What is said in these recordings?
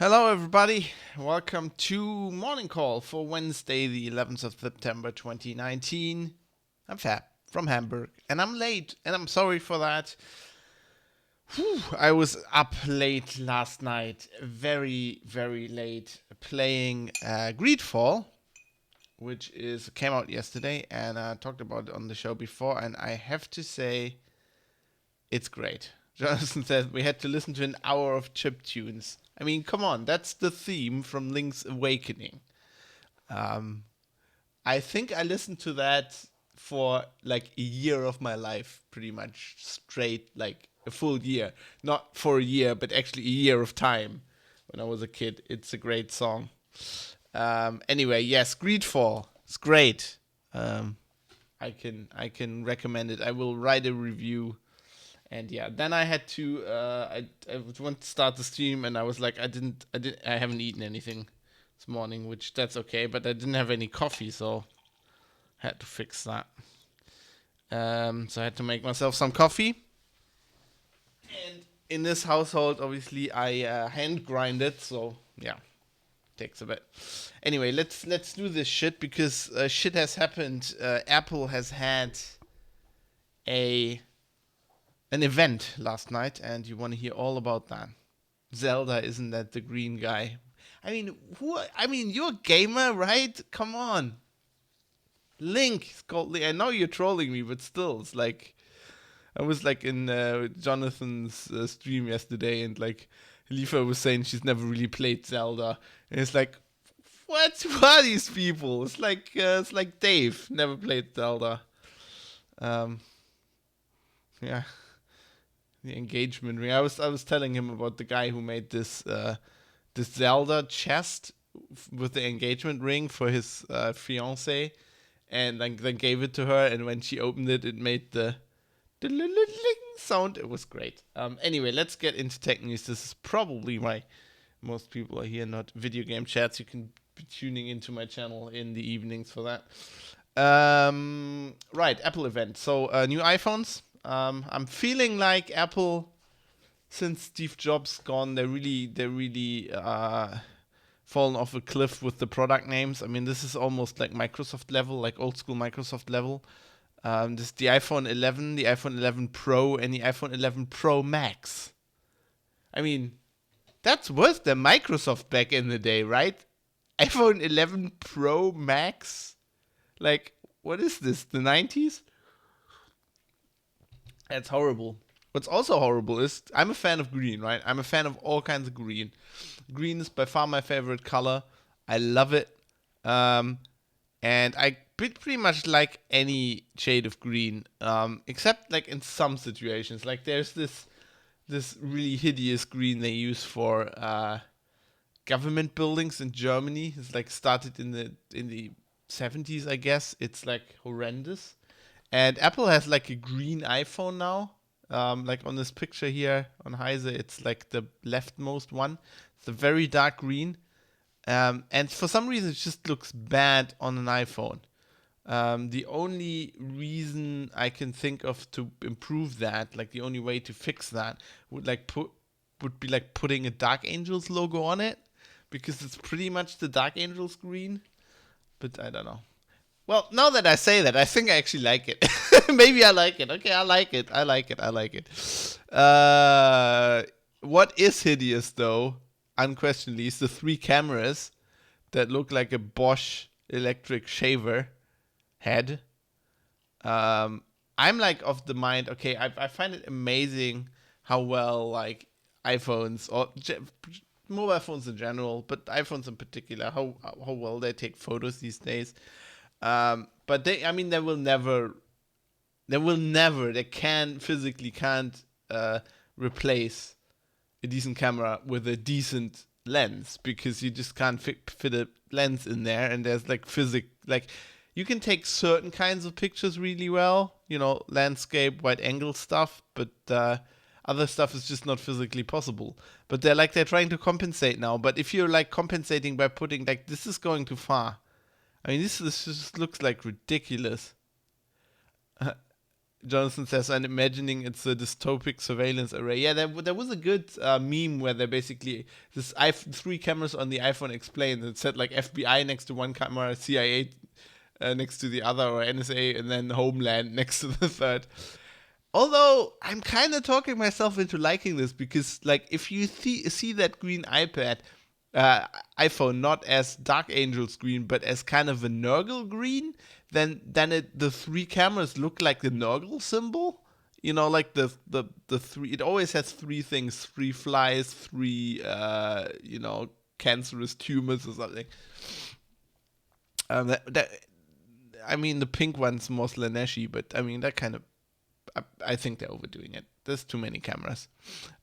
Hello, everybody. Welcome to Morning Call for Wednesday, the 11th of September 2019. I'm Fab from Hamburg, and I'm late, and I'm sorry for that. I was up late last night, very, very late, playing Greedfall, which came out yesterday, and I talked about it on the show before, and I have to say, it's great. Jonathan says we had to listen to an hour of chip tunes. I mean, come on, that's the theme from Link's Awakening. Um, I think I listened to that for like a year of my life, pretty much straight, like a full year. Not for a year, but actually a year of time when I was a kid. It's a great song. Anyway, yes, Greedfall. It's great. Um, I can recommend it. I will write a review. And yeah, then I had to I wanted to start the stream, and I was like, I haven't eaten anything this morning, which that's okay, but I didn't have any coffee, so I had to fix that. So I had to make myself some coffee. And in this household, obviously, I hand grind it, so yeah, takes a bit. Anyway, let's do this shit because shit has happened. Apple has had a an event last night, and you want to hear all about that. Zelda, isn't that the green guy? I mean, who? I mean, you're a gamer, right? Come on, Link. It's called Link. I know you're trolling me, but still, it's like I was like in Jonathan's stream yesterday, and like Lifa was saying she's never really played Zelda, and it's like, what? Who are these people? It's like Dave never played Zelda. Um, yeah. The engagement ring. I was telling him about the guy who made this Zelda chest with the engagement ring for his fiance, and then gave it to her. And when she opened it, it made the sound. It was great. Anyway, let's get into tech news. This is probably why most people are here, not video game chats. You can be tuning into my channel in the evenings for that. Right, Apple event. So new iPhones. I'm feeling like Apple, since Steve Jobs gone, they really fallen off a cliff with the product names. I mean, this is almost like Microsoft level, like old school Microsoft level. This is the iPhone 11, the iPhone 11 Pro, and the iPhone 11 Pro Max. I mean, that's worse than Microsoft back in the day, right? iPhone 11 Pro Max. Like, what is this? The 90s? That's horrible. What's also horrible is I'm a fan of green, right? I'm a fan of all kinds of green. Green is by far my favorite color. I love it. Um, and I pretty much like any shade of green, except like in some situations. Like there's this really hideous green they use for government buildings in Germany. It's like started in the 70s, I guess. It's like horrendous. And Apple has like a green iPhone now. Like on this picture here on Heise, it's like the leftmost one. It's a very dark green. And for some reason, it just looks bad on an iPhone. The only reason I can think of to improve that, like the only way to fix that, would be like putting a Dark Angels logo on it, because it's pretty much the Dark Angels green. But I don't know. Well, now that I say that, I think I actually like it. Maybe I like it. Okay, I like it. I like it. I like it. What is hideous, though, unquestionably, is the three cameras that look like a Bosch electric shaver head. I'm like of the mind. Okay, I find it amazing how well like iPhones or mobile phones in general, but iPhones in particular, how well they take photos these days. But I mean, they can physically can't replace a decent camera with a decent lens, because you just can't fit a lens in there, and there's like like you can take certain kinds of pictures really well, landscape, wide angle stuff, but other stuff is just not physically possible. But they're trying to compensate now. But if you're like compensating by putting like, this is going too far. I mean, this just looks like ridiculous. Jonathan says, I'm imagining it's a dystopic surveillance array. Yeah, there was a good meme where they basically, this 3 cameras on the iPhone explained. It said like FBI next to one camera, CIA next to the other, or NSA, and then Homeland next to the third. Although I'm kind of talking myself into liking this, because like if you see that green iPhone not as Dark Angel's green, but as kind of a Nurgle green, then the 3 cameras look like the Nurgle symbol. You know, like the three. It always has 3 things: 3 flies, 3 cancerous tumors or something. That I mean, the pink one's more Slaneshi, but I mean that kind of. I think they're overdoing it. There's too many cameras.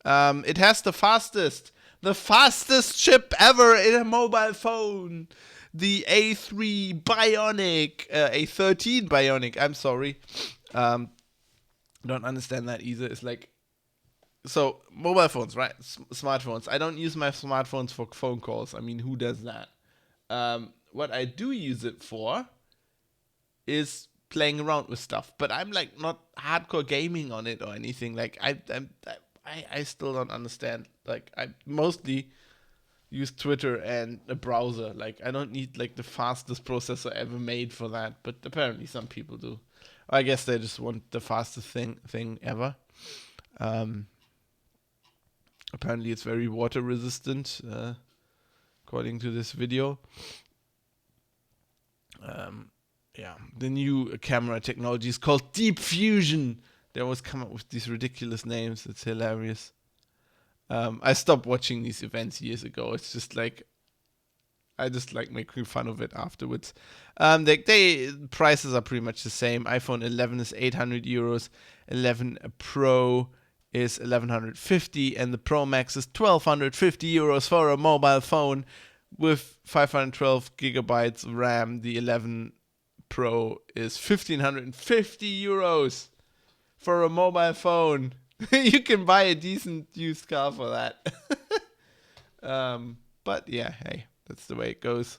It has the fastest chip ever in a mobile phone. The A3 Bionic, A13 Bionic. I'm sorry. Don't understand that either. It's like, so mobile phones, right? Smartphones. I don't use my smartphones for phone calls. I mean, who does that? What I do use it for is playing around with stuff, but I'm like not hardcore gaming on it or anything. Like I still don't understand. Like I mostly use Twitter and a browser. Like I don't need like the fastest processor ever made for that, but apparently some people do. I guess they just want the fastest thing ever. Apparently it's very water resistant, according to this video. Yeah, the new camera technology is called Deep Fusion. They always come up with these ridiculous names. It's hilarious. I stopped watching these events years ago. It's just like, I just like making fun of it afterwards. They prices are pretty much the same. iPhone 11 is 800 euros. 11 Pro is 1150, and the Pro Max is 1250 euros for a mobile phone with 512 gigabytes of RAM. The 11 Pro is 1550 euros for a mobile phone. You can buy a decent used car for that. But yeah, hey, that's the way it goes.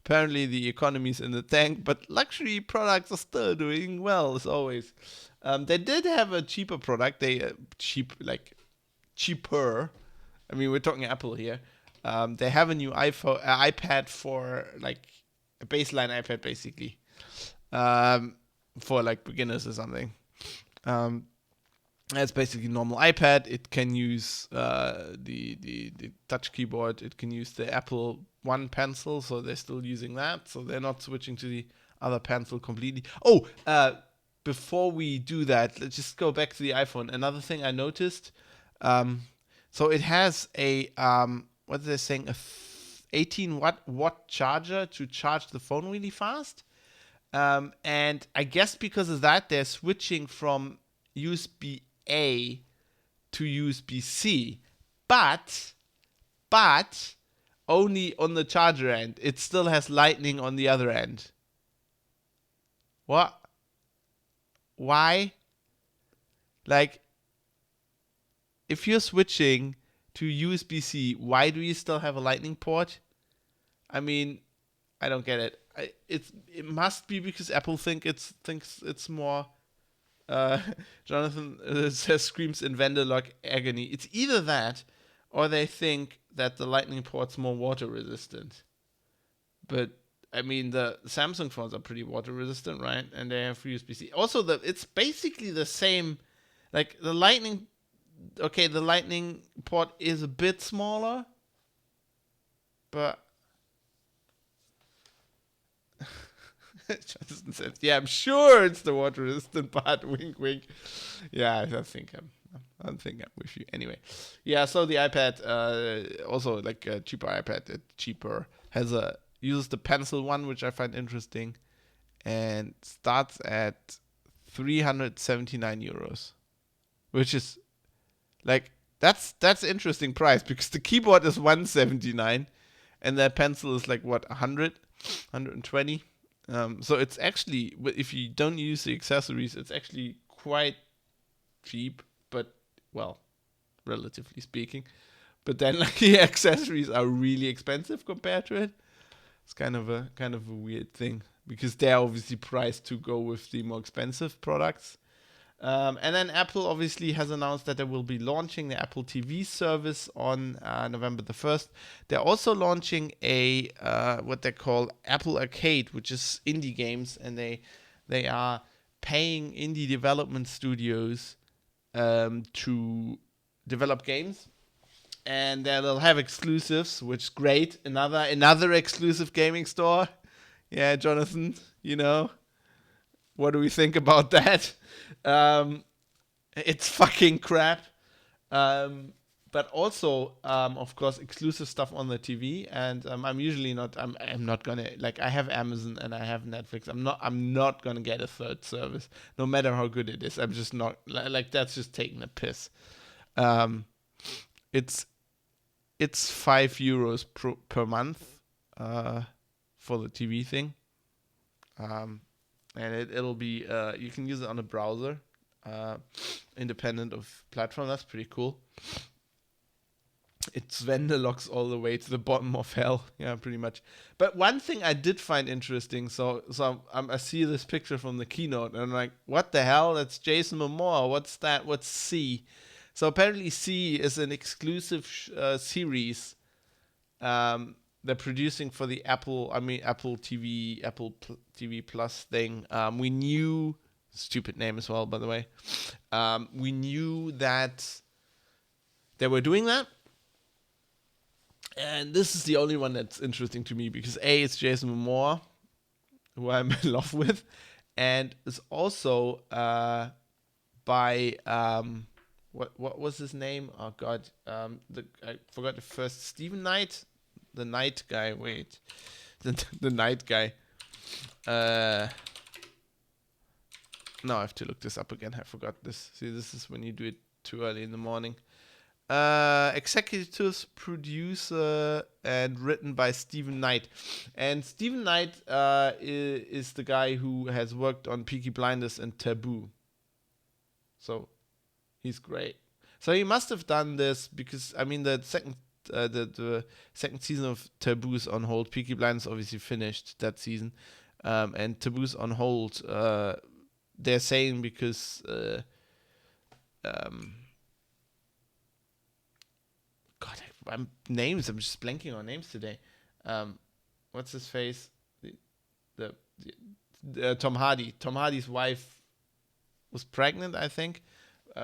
Apparently the economy's in the tank, but luxury products are still doing well as always. They did have a cheaper product. Cheaper. I mean, we're talking Apple here. They have a new iPad for like a baseline iPad basically. For like beginners or something. It's basically normal iPad. It can use the touch keyboard. It can use the Apple One pencil, so they're still using that. So they're not switching to the other pencil completely. Oh, before we do that, let's just go back to the iPhone. Another thing I noticed. So it has a what are they saying? 18 watt charger to charge the phone really fast. And I guess because of that, they're switching from USB-A to USB-C, but only on the charger end. It still has Lightning on the other end. What? Why? Like, if you're switching to USB-C, why do you still have a Lightning port? I mean, I don't get it. It must be because Apple thinks it's more. Jonathan says screams in vendor log agony. It's either that, or they think that the Lightning port's more water resistant. But I mean, the Samsung phones are pretty water resistant, right? And they have USB-C. Also, it's basically the same. Like the Lightning. Okay, the Lightning port is a bit smaller, but. Jonathan said, "Yeah, I'm sure it's the water resistant part." Wink, wink. Yeah, I think I'm with you. Anyway, yeah. So the iPad, also like a cheaper iPad, uses the Pencil one, which I find interesting, and starts at 379 euros, which is like that's interesting price because the keyboard is 179, and that pencil is like what 120. So it's actually, if you don't use the accessories, it's actually quite cheap, but well, relatively speaking. But then like the accessories are really expensive compared to it. It's kind of a weird thing because they're obviously priced to go with the more expensive products. And then Apple obviously has announced that they will be launching the Apple TV service on November the 1st. They're also launching a what they call Apple Arcade, which is indie games, and they are paying indie development studios to develop games, and they'll have exclusives, which is great. Another exclusive gaming store. Yeah, Jonathan, what do we think about that? It's fucking crap. But also, of course, exclusive stuff on the TV. And I'm usually not. I'm not gonna like. I have Amazon and I have Netflix. I'm not gonna get a third service, no matter how good it is. I'm just not like. That's just taking a piss. It's €5 per month for the TV thing. And it'll be you can use it on a browser, independent of platform. That's pretty cool. It's vendor locks all the way to the bottom of hell. Yeah, pretty much. But one thing I did find interesting. So I see this picture from the keynote, and I'm like, what the hell? That's Jason Momoa. What's that? What's C? So apparently C is an exclusive series they're producing for the Apple TV Plus thing. We knew, stupid name as well, by the way. We knew that they were doing that. And this is the only one that's interesting to me because A, it's Jason Momoa, who I'm in love with, and it's also by what was his name? Oh God, I forgot the first. Stephen Knight, the Knight guy. Wait, the Knight guy. Now I have to look this up again. I forgot this. See, this is when you do it too early in the morning. Executive producer and written by Stephen Knight. And Stephen Knight is the guy who has worked on Peaky Blinders and Taboo. So he's great. So he must have done this because the second season of Taboo's on hold. Peaky Blinders obviously finished that season, and Taboo's on hold. They're saying because God, I'm just blanking on names today. What's his face? The Tom Hardy. Tom Hardy's wife was pregnant, I think.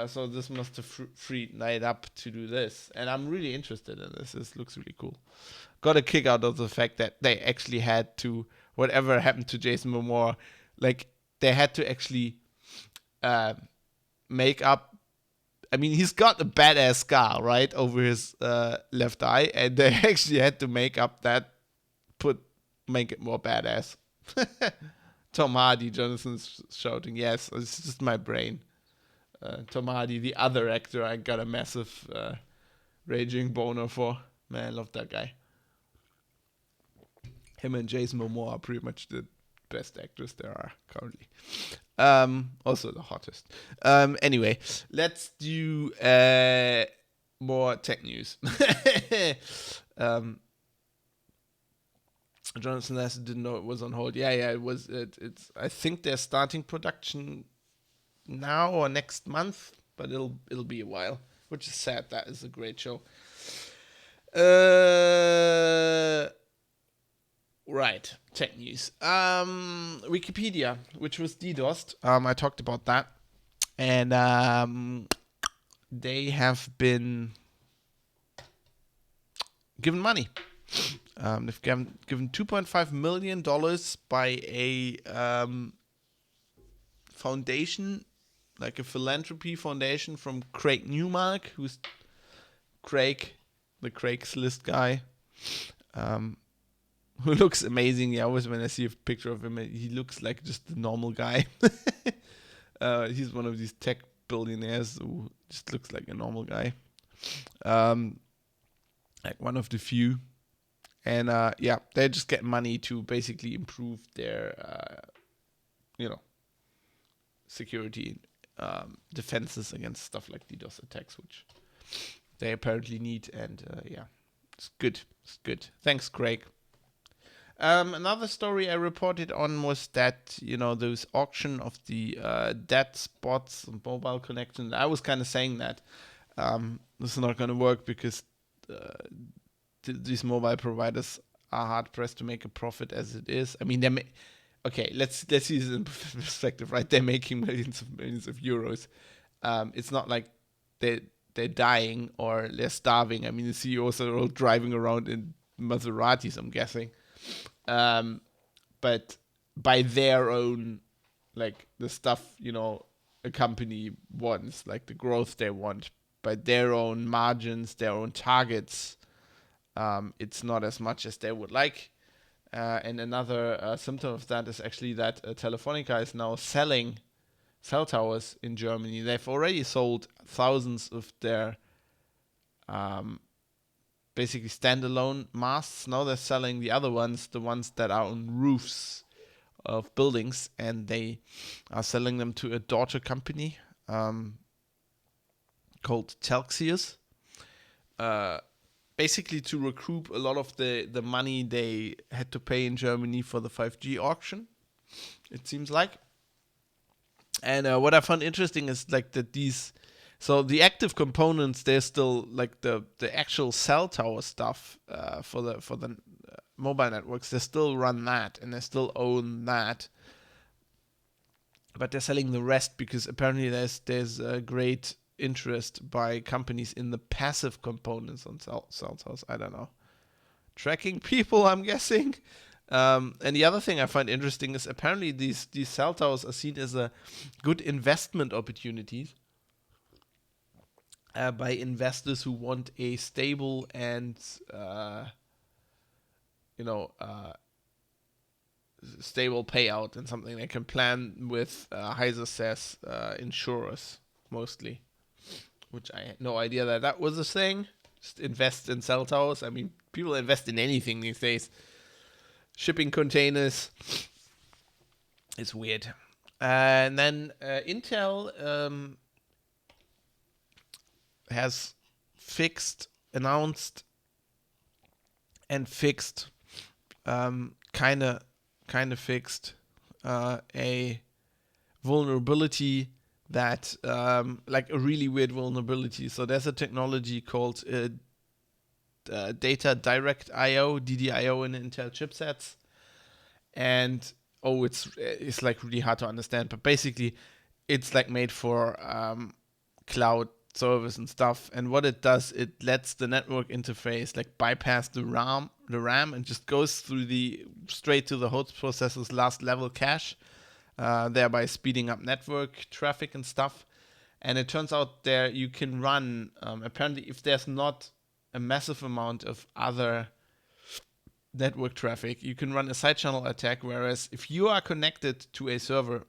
So this must have freed Knight up to do this, and I'm really interested in this. This looks really cool. Got a kick out of the fact that they actually had to, whatever happened to Jason Momoa, like they had to actually make up. I mean, he's got a badass scar, right, over his left eye, and they actually had to make up that, make it more badass. Tom Hardy, Jonathan's shouting, yes, it's just my brain. Tom Hardy, the other actor, I got a massive raging boner for. Man, I love that guy. Him and Jason Momoa are pretty much the best actors there are currently. Also the hottest. Anyway, let's do more tech news. Jonathan Lasser didn't know it was on hold. Yeah, it was. It's. I think they're starting production now or next month, but it'll be a while, which is sad. That is a great show. Right, tech news. Wikipedia, which was DDoSed. I talked about that, and they have been given money. They've given $2.5 million by a foundation, like a philanthropy foundation from Craig Newmark, who's Craig, the Craigslist guy, who looks amazing. Yeah, always when I see a picture of him, he looks like just a normal guy. He's one of these tech billionaires who just looks like a normal guy. Like one of the few. And they're just getting money to basically improve their, security defenses against stuff like DDoS attacks, which they apparently need. And it's good. It's good. Thanks, Craig. Another story I reported on was that, those auction of the dead spots and mobile connection. I was kind of saying that this is not going to work because these mobile providers are hard pressed to make a profit as it is. I mean, okay, let's use it in perspective, right? They're making millions of euros. It's not like they're dying or they're starving. I mean, the CEOs are all driving around in Maseratis, I'm guessing. But by their own, like the stuff, a company wants, like the growth they want, by their own margins, their own targets, it's not as much as they would like. And another symptom of that is actually that Telefonica is now selling cell towers in Germany. They've already sold thousands of their basically standalone masts. Now they're selling the other ones, the ones that are on roofs of buildings, and they are selling them to a daughter company called Telxius. Basically to recoup a lot of the money they had to pay in Germany for the 5G auction, it seems like. And what I found interesting is like that so the active components, they're still like the actual cell tower stuff for the mobile networks. They still run that and they still own that, but they're selling the rest because apparently there's a great interest by companies in the passive components on cell towers. I don't know, tracking people, I'm guessing. And the other thing I find interesting is apparently these cell towers are seen as a good investment opportunity by investors who want a stable and stable payout and something they can plan with high success insurers mostly. Which I had no idea that was a thing. Just invest in cell towers. I mean, people invest in anything these days. Shipping containers. It's weird. And then Intel has announced and fixed, kind of fixed a vulnerability that, like a really weird vulnerability. So there's a technology called Data Direct IO, DDIO in Intel chipsets, and it's like really hard to understand, but basically it's like made for cloud service and stuff. And what it does, it lets the network interface like bypass the RAM and just goes straight to the host processor's last level cache, thereby speeding up network traffic and stuff. And it turns out there you can run, apparently if there's not a massive amount of other network traffic, you can run a side channel attack, whereas if you are connected to a server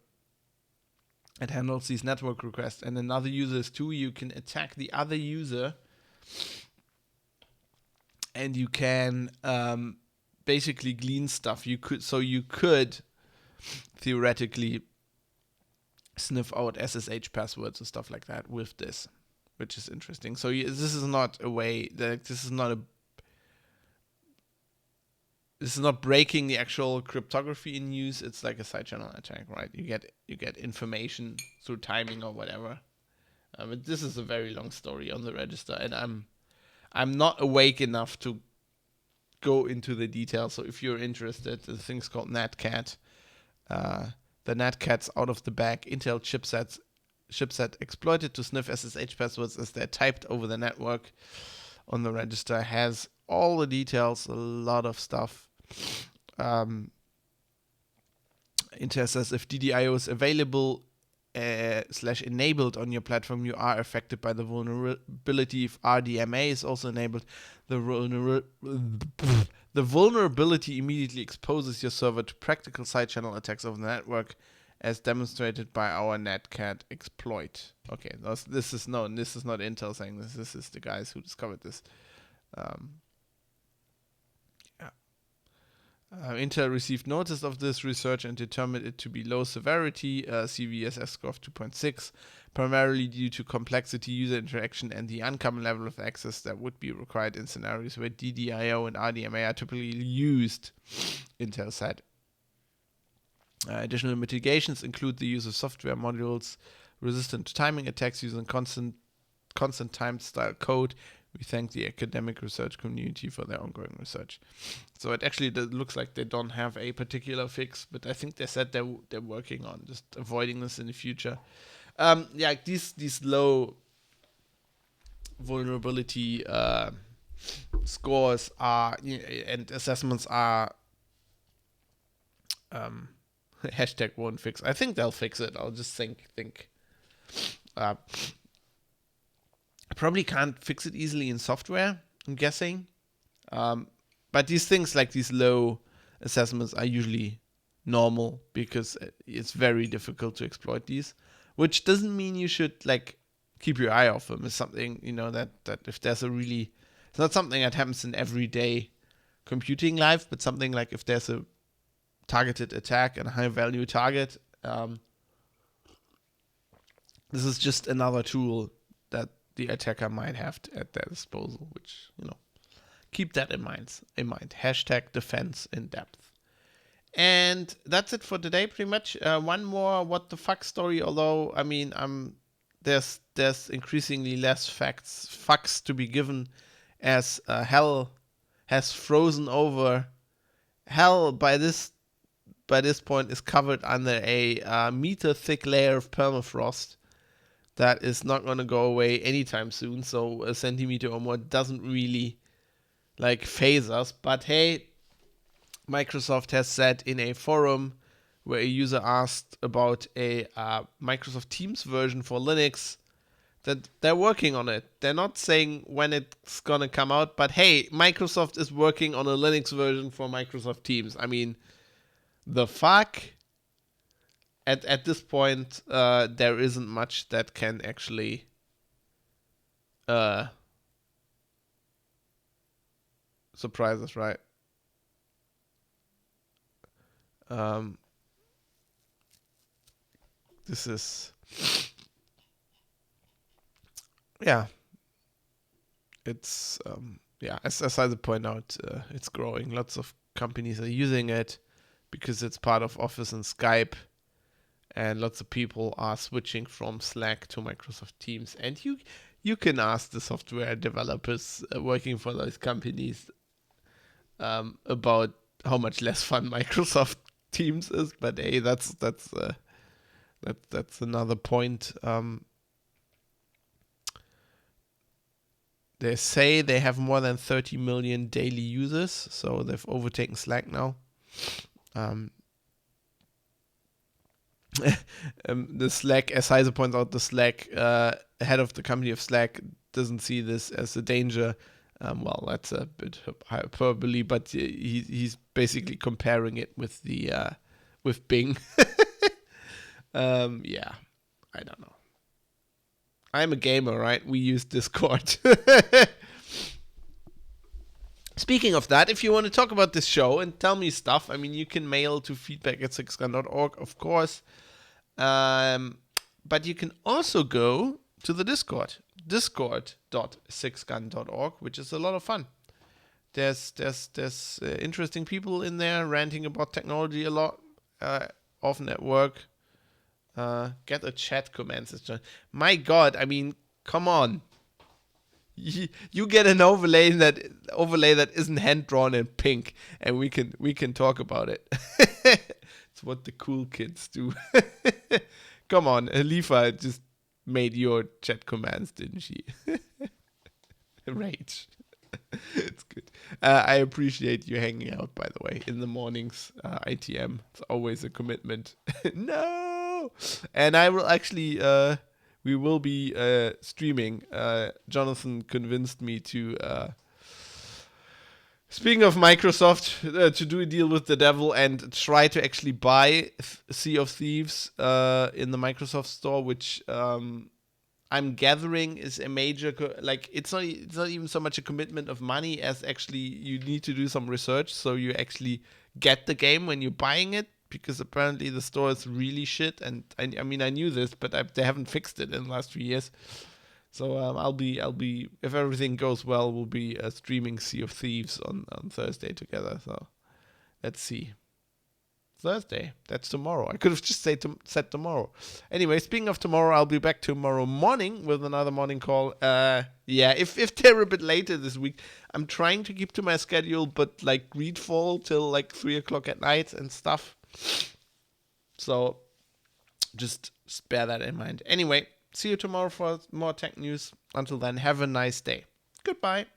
that handles these network requests and another user is too, you can attack the other user and you can basically glean stuff. You could theoretically sniff out SSH passwords and stuff like that with this, which is interesting. So this is not a way that this is not breaking the actual cryptography in use. It's like a side channel attack, right? You get information through timing or whatever. But this is a very long story on the register, and I'm not awake enough to go into the details. So if you're interested, the thing's called NatCat. The NatCat's out of the bag Intel chipset exploited to sniff SSH passwords as they're typed over the network on the register. Has all the details, a lot of stuff. Intel says if DDIO is available / enabled on your platform, you are affected by the vulnerability. If RDMA is also enabled, the vulnerability immediately exposes your server to practical side channel attacks over the network, as demonstrated by our NatCat exploit. Okay, this is not Intel saying this. This is the guys who discovered this. Intel received notice of this research and determined it to be low severity, CVSS score of 2.6, primarily due to complexity, user interaction, and the uncommon level of access that would be required in scenarios where DDIO and RDMA are typically used, Intel said. Additional mitigations include the use of software modules resistant to timing attacks using constant time style code. We thank the academic research community for their ongoing research. So it actually looks like they don't have a particular fix, but I think they said they're working on just avoiding this in the future. These low vulnerability scores are and assessments are hashtag won't fix. I think they'll fix it. I'll just think. Probably can't fix it easily in software, I'm guessing. But these things like these low assessments are usually normal because it's very difficult to exploit these, which doesn't mean you should like keep your eye off them. It's something, that if there's it's not something that happens in everyday computing life, but something like if there's a targeted attack and a high value target, this is just another tool that the attacker might have at their disposal, which, keep that in mind. Hashtag defense in depth. And that's it for today, pretty much. One more what the fuck story, although, there's increasingly less fucks to be given as hell has frozen over. Hell, by this point, is covered under a meter-thick layer of permafrost that is not going to go away anytime soon. So a centimeter or more doesn't really phase us. But hey, Microsoft has said in a forum where a user asked about a Microsoft Teams version for Linux that they're working on it. They're not saying when it's going to come out, but hey, Microsoft is working on a Linux version for Microsoft Teams. The fuck? At this point, there isn't much that can actually surprise us, right? This is, it's, as I point out, it's growing. Lots of companies are using it because it's part of Office and Skype. And lots of people are switching from Slack to Microsoft Teams. And you can ask the software developers working for those companies about how much less fun Microsoft Teams is. But hey, that's another point. They say they have more than 30 million daily users, so they've overtaken Slack now. The Slack, as Heiser points out, the Slack head of the company of Slack doesn't see this as a danger. Well, that's a bit hyperbole, but he's basically comparing it with with Bing. I don't know. I'm a gamer, right? We use Discord. Speaking of that, if you want to talk about this show and tell me stuff, you can mail to feedback@sixgun.org, of course. But you can also go to the Discord, discord.sixgun.org, which is a lot of fun. There's interesting people in there ranting about technology a lot, often at work. Get a chat command system. My God, come on. You get an overlay that isn't hand drawn in pink, and we can talk about it. It's what the cool kids do. Come on, Alifa just made your chat commands, didn't she? Rage. It's good. I appreciate you hanging out, by the way, in the mornings. ITM, it's always a commitment. No, and I will actually. We will be streaming. Jonathan convinced me to. Speaking of Microsoft, to do a deal with the devil and try to actually buy Sea of Thieves in the Microsoft store, which I I'm gathering is a major like it's not even so much a commitment of money as actually you need to do some research so you actually get the game when you're buying it, because apparently the store is really shit. And I mean I knew this, but they haven't fixed it in the last few years. So I'll be if everything goes well, we'll be streaming Sea of Thieves on Thursday together. So let's see. Thursday. That's tomorrow. I could have just said tomorrow. Anyway, speaking of tomorrow, I'll be back tomorrow morning with another morning call. If they're a bit later this week, I'm trying to keep to my schedule, but like Greedfall till like 3 o'clock at night and stuff. So just bear that in mind. Anyway, see you tomorrow for more tech news. Until then, have a nice day. Goodbye.